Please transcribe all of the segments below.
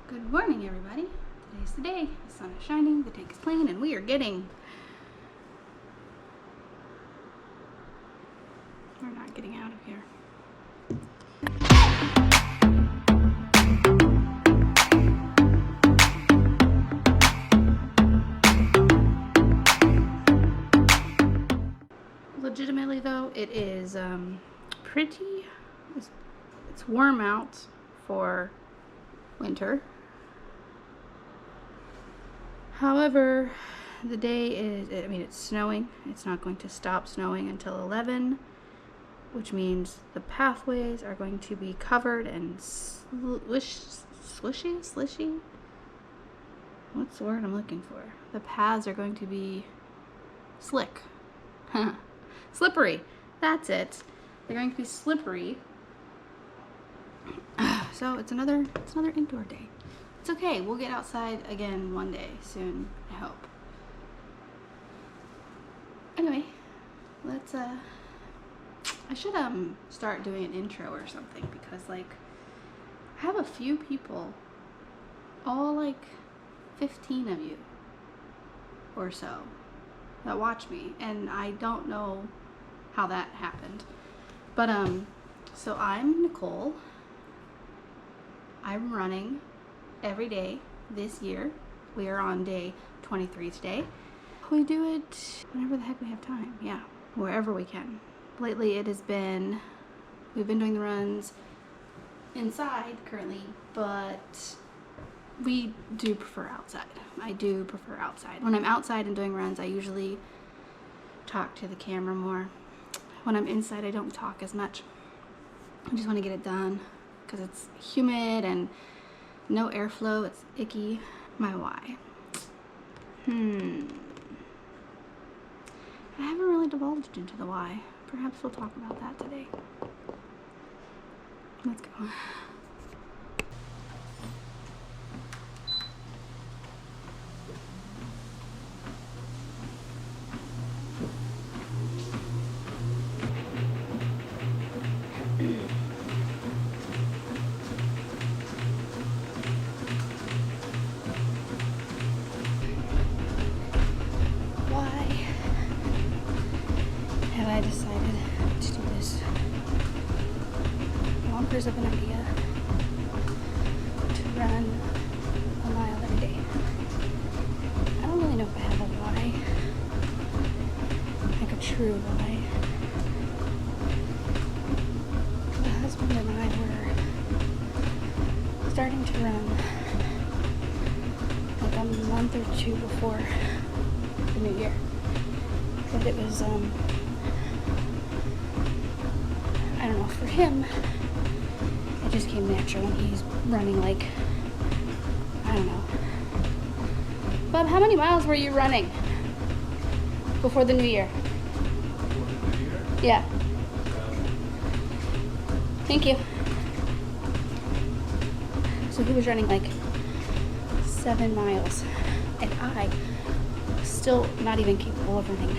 Good morning, everybody. Today's the day. The sun is shining, the tank is clean, and we are getting... We're not getting out of here. Legitimately, though, it is pretty... It's warm out for winter. However, the day is, it's snowing. It's not going to stop snowing until 11, which means the pathways are going to be covered and slishy? What's the word I'm looking for? The paths are going to be slick. Slippery. That's it. They're going to be slippery. So it's another indoor day. It's okay, we'll get outside again one day soon, I hope. Anyway, let's I should start doing an intro or something, because like I have a few people, all like 15 of you or so, that watch me, and I don't know how that happened. But so I'm Nicole. I'm running every day this year. We are on day 23 today. We do it whenever the heck we have time. Yeah, wherever we can. Lately it has been, we've been doing the runs inside currently, but we do prefer outside. I do prefer outside. When I'm outside and doing runs, I usually talk to the camera more. When I'm inside, I don't talk as much. I just want to get it done because it's humid and no airflow, it's icky. My why? I haven't really divulged into the why. Perhaps we'll talk about that today. Let's go. I decided to do this bonkers of an idea to run a mile every day. I don't really know if I have a why, like a true why. My husband and I were starting to run like a month or two before the new year, but it was I don't know, for him, it just came natural when he's running like, I don't know. Bob, how many miles were you running before the new year? Before the new year? Yeah. Thank you. So he was running like 7 miles, and I still not even capable of running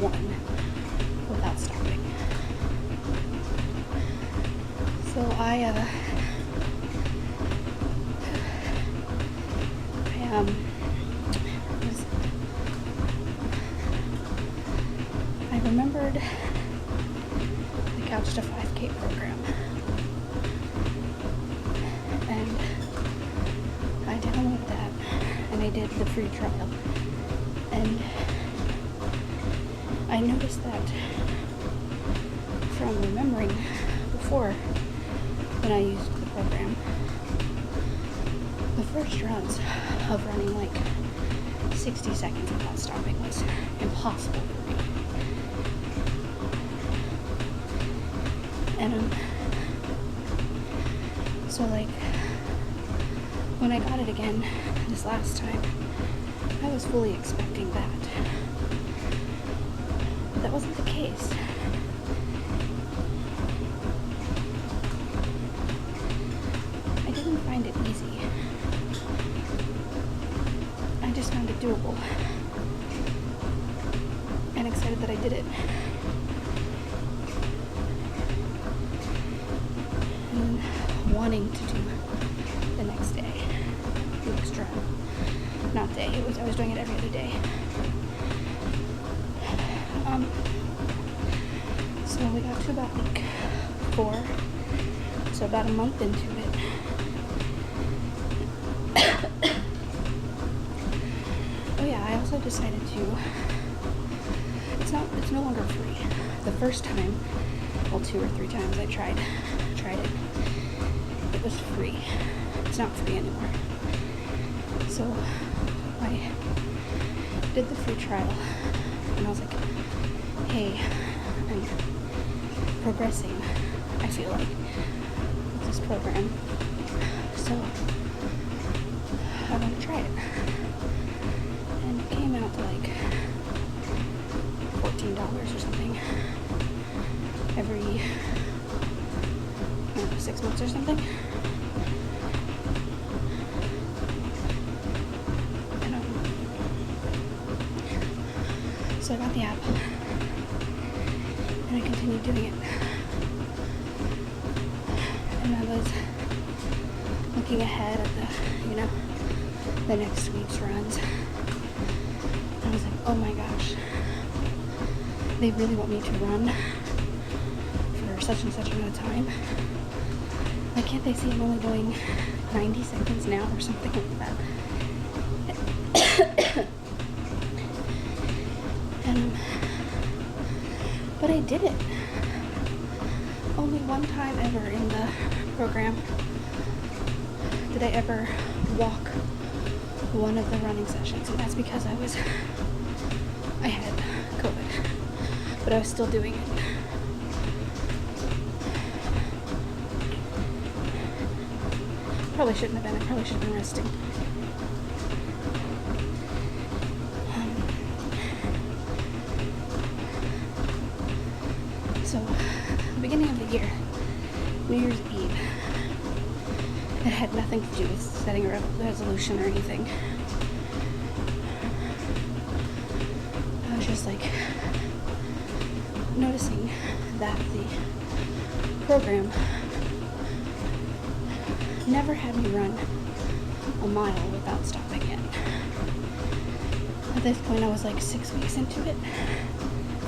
1 without stopping. So I remembered the Couch to 5K program, and I downloaded that, and I did the free trial, and I noticed that from remembering before when I used the program, the first runs of running like 60 seconds without stopping was impossible for me. And so like when I got it again this last time, I was fully expecting that. But that wasn't the case. I didn't find it easy. I just found it doable. And excited that I did it. And wanting to do the next day. was doing it every other day. So we got to about week 4, so about a month into it. Oh yeah, I also decided to, it's no longer free. The first time, well, 2 or 3 times I tried it, it was free. It's not free anymore. So I did the free trial, and I was like, hey, I'm progressing, I feel like, with this program, so I want to try it. And it came out to like $14 or something every, I don't know, 6 months or something. And so I got the app, and I continued doing it. And I was looking ahead at the next week's runs. And I was like, oh my gosh, they really want me to run for such and such amount of time. Why can't they see I'm only going 90 seconds now or something like that? But I did it. Only one time ever in the program did I ever walk one of the running sessions, and that's because I had COVID, but I was still doing it. Probably shouldn't have been. I probably should have been resting. So, the beginning of the year, New Year's Eve, it had nothing to do with setting a resolution or anything. I was just like noticing that the program never had me run a mile without stopping it. At this point, I was like 6 weeks into it,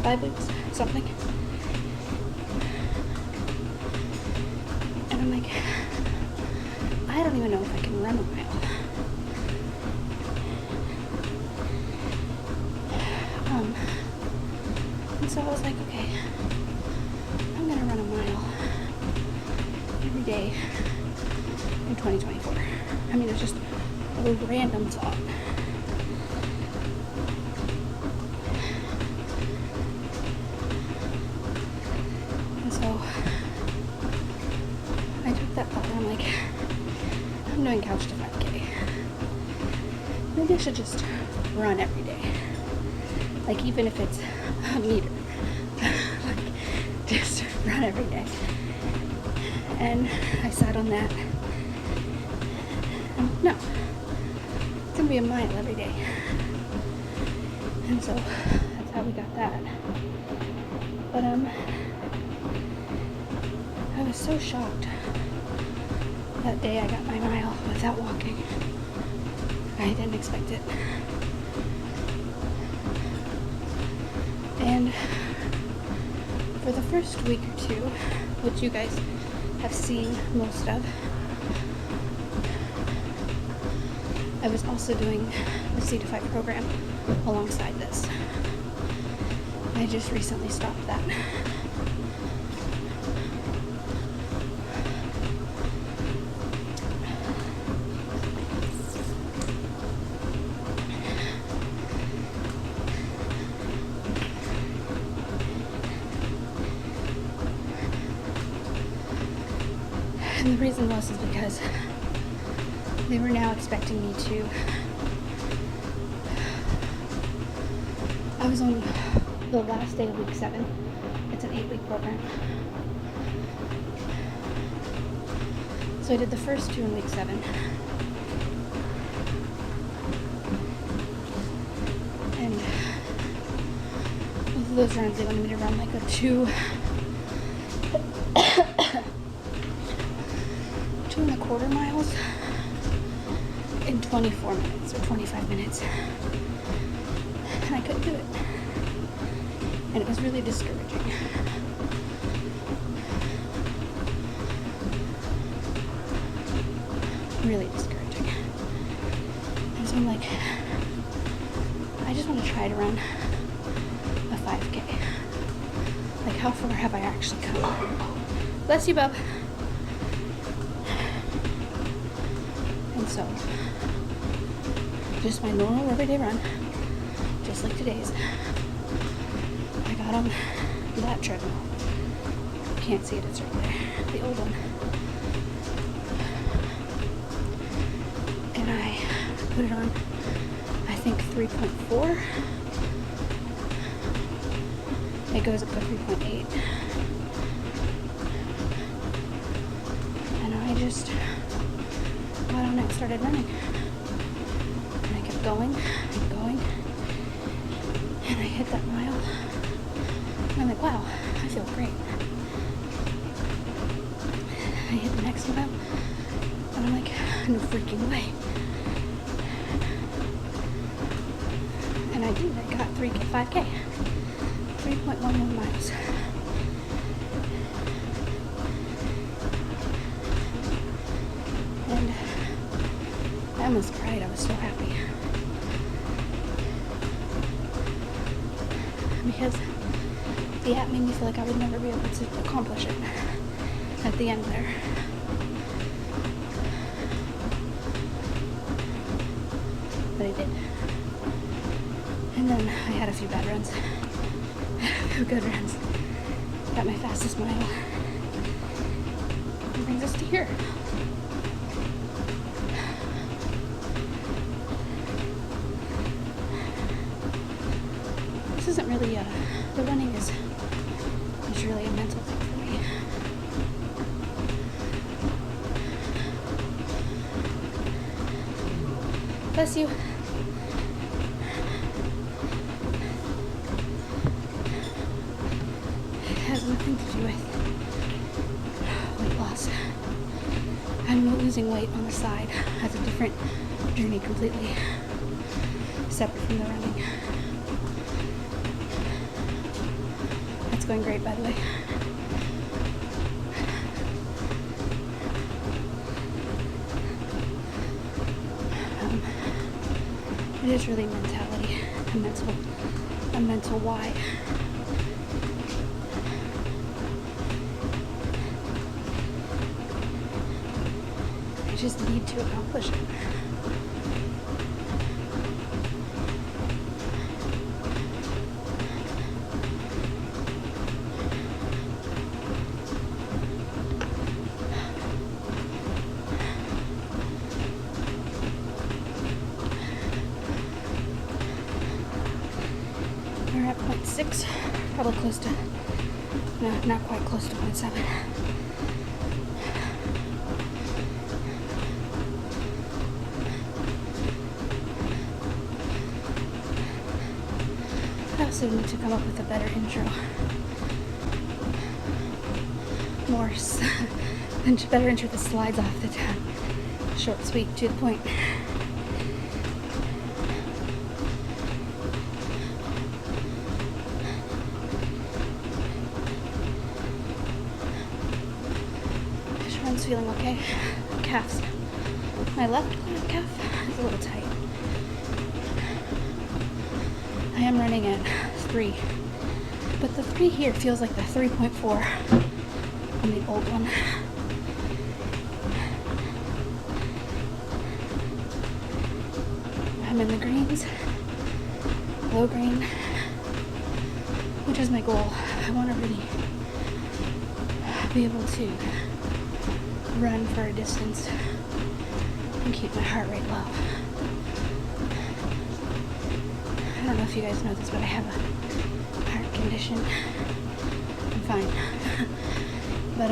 5 weeks, something. And I'm like, I don't even know if I can run a mile. And so I was like, okay, I'm gonna run a mile every day in 2024. I mean, it's just a random thought. And so I took that thought and I'm like, I'm doing couch to 5K. Maybe I should just run every day. Like, even if it's a meter. Like, just run every day. And I sat on that. No, it's gonna be a mile every day. And so that's how we got that. But I was so shocked that day I got my mile without walking. I didn't expect it. And for the first week or 2, which you guys have seen most of, I was also doing the C2 program alongside this. I just recently stopped that. And the reason was because they were now expecting me to, I was on the last day of week 7. It's an 8-week program. So I did the first 2 in week 7. And both of those runs, they wanted me to run like a 2.25 miles in 24 minutes or 25 minutes. And I couldn't do it. And it was really discouraging. Really discouraging. And so I'm like, I just want to try to run a 5K. Like, how far have I actually come? Bless you, bub. And so, just my normal everyday run, just like today's. I got on that treadmill. Can't see it, it's right there. The old one. And I put it on, I think 3.4. It goes up to 3.8. And I just got on it and started running. And I kept going and going. And I hit that mile. And I'm like, wow, I feel great. I hit the next mile. And I'm like, no freaking way. And I did. I got 5K. 3.11 miles. And I almost cried. I was so happy. Because the app made me feel like I would never be able to accomplish it at the end there. But I did. And then I had a few bad runs. A few good runs. Got my fastest mile. And brings us to here. This isn't really the running is really a mental thing for me. Bless you. It has nothing to do with weight loss. I'm losing weight on the side has a different journey completely separate from the running. That's going great, by the way. It is really mentality, a mental why. I just need to accomplish it. We're at 0.6, probably close to, no, not quite close to 0.7. I also need to come up with a better intro. Better intro that slides off the tongue. Short, sweet, to the point. Feeling okay. Calves. My left calf is a little tight. I am running at 3, but the 3 here feels like the 3.4 on the old one. I'm in the greens, low green, which is my goal. I want to really be able to run for a distance and keep my heart rate low. I don't know if you guys know this, but I have a heart condition. I'm fine. But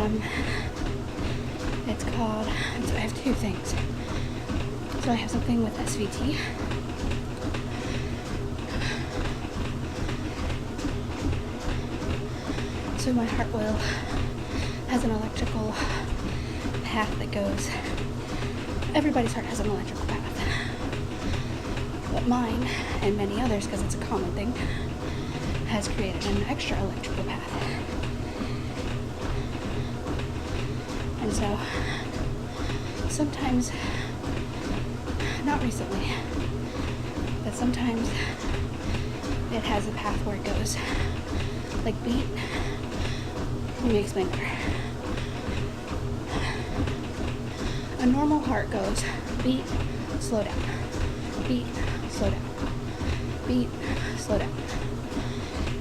it's called, so I have 2 things. So I have something with SVT. So my heart has an electrical path that goes, everybody's heart has an electrical path. But mine, and many others, because it's a common thing, has created an extra electrical path. And so, sometimes, not recently, but sometimes it has a path where it goes like beat. Let me explain better. A normal heart goes beat, slow down, beat, slow down, beat, slow down.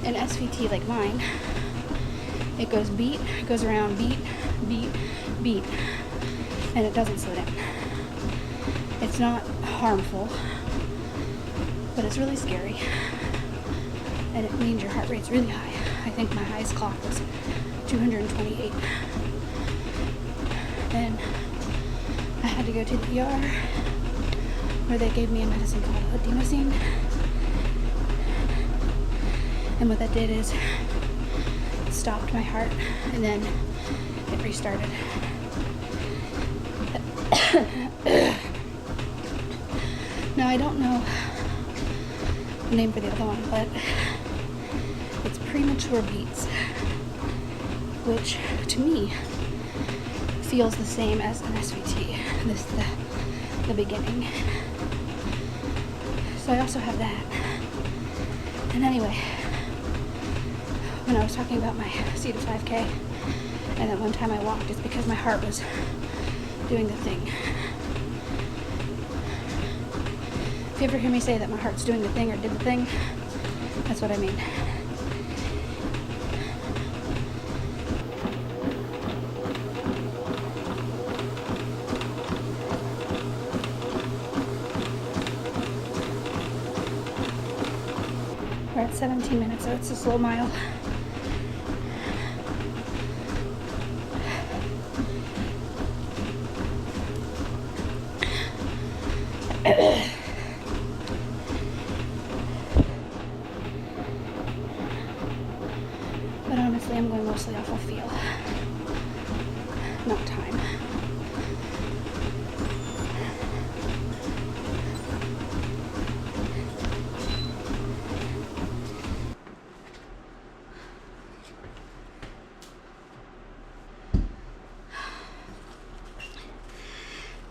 An SVT like mine, it goes beat, goes around beat, beat, beat, and it doesn't slow down. It's not harmful, but it's really scary, and it means your heart rate's really high. I think my highest clock was 228. Then I had to go to the ER where they gave me a medicine called adenosine. And what that did is it stopped my heart and then it restarted. Now I don't know the name for the other one, but it's premature beats, which to me feels the same as an SVT. This is the beginning. So I also have that. And anyway, when I was talking about my C to 5K, and that one time I walked, it's because my heart was doing the thing. If you ever hear me say that my heart's doing the thing or did the thing, that's what I mean. We're at 17 minutes, so it's a slow mile. But honestly, I'm going mostly off of feel, not time.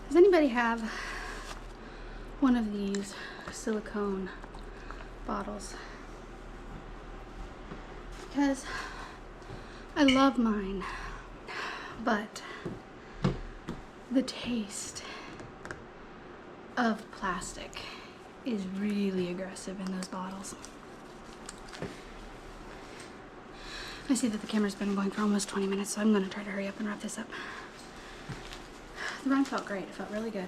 Does anybody have one of these silicone bottles? Because I love mine, but the taste of plastic is really aggressive in those bottles. I see that the camera's been going for almost 20 minutes, so I'm going to try to hurry up and wrap this up. The run felt great. It felt really good.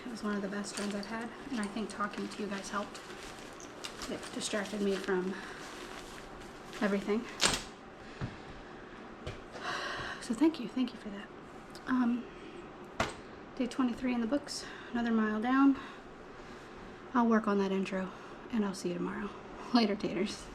It was one of the best runs I've had, and I think talking to you guys helped. It distracted me from everything. So thank you for that. Day 23 in the books, another mile down. I'll work on that intro, and I'll see you tomorrow. Later, taters.